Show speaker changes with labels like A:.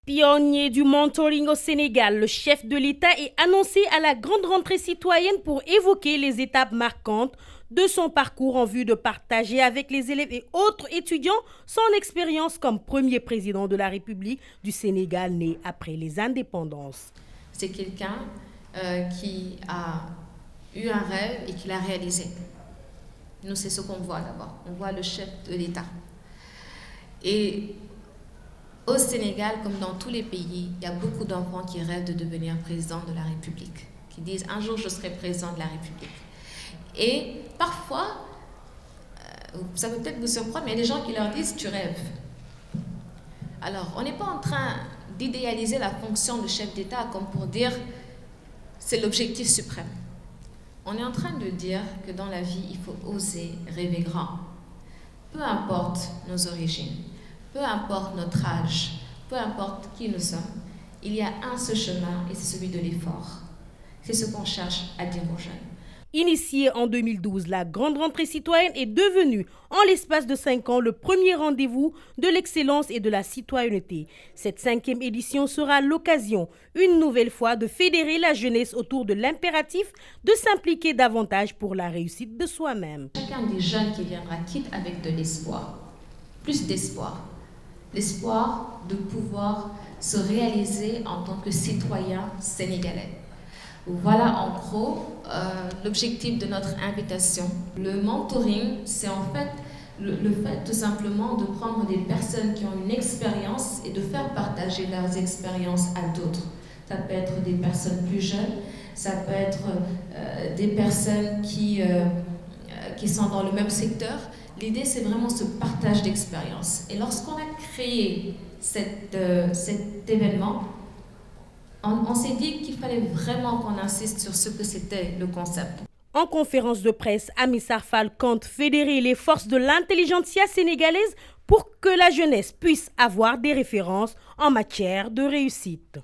A: Pionnier du mentoring au Sénégal, le chef de l'État est annoncé à la grande rentrée citoyenne pour évoquer les étapes marquantes de son parcours en vue de partager avec les élèves et autres étudiants son expérience comme premier président de la République du Sénégal né après les indépendances.
B: C'est quelqu'un qui a eu un rêve et qui l'a réalisé. Nous, c'est ce qu'on voit d'abord. On voit le chef de l'État. Et au Sénégal, comme dans tous les pays, il y a beaucoup d'enfants qui rêvent de devenir président de la République, qui disent « un jour, je serai président de la République ». Et parfois, ça peut peut-être vous surprendre, mais il y a des gens qui leur disent « tu rêves ». Alors, on n'est pas en train d'idéaliser la fonction de chef d'État comme pour dire « c'est l'objectif suprême ». On est en train de dire que dans la vie, il faut oser rêver grand. Peu importe nos origines. Peu importe notre âge, peu importe qui nous sommes, il y a un seul chemin et c'est celui de l'effort. C'est ce qu'on cherche à dire aux jeunes.
A: Initiée en 2012, la grande rentrée citoyenne est devenue, en l'espace de 5 ans, le premier rendez-vous de l'excellence et de la citoyenneté. Cette 5e édition sera l'occasion, une nouvelle fois, de fédérer la jeunesse autour de l'impératif de s'impliquer davantage pour la réussite de soi-même.
B: Chacun des jeunes qui viendra quitte avec de l'espoir, plus d'espoir. L'espoir de pouvoir se réaliser en tant que citoyen sénégalais. Voilà en gros l'objectif de notre invitation. Le mentoring, c'est en fait le fait tout simplement de prendre des personnes qui ont une expérience et de faire partager leurs expériences à d'autres. Ça peut être des personnes plus jeunes, ça peut être des personnes qui sont dans le même secteur. L'idée, c'est vraiment ce partage d'expérience. Et lorsqu'on a créé cet événement, on s'est dit qu'il fallait vraiment qu'on insiste sur ce que c'était le concept.
A: En conférence de presse, Amissar Fall compte fédérer les forces de l'intelligentsia sénégalaise pour que la jeunesse puisse avoir des références en matière de réussite.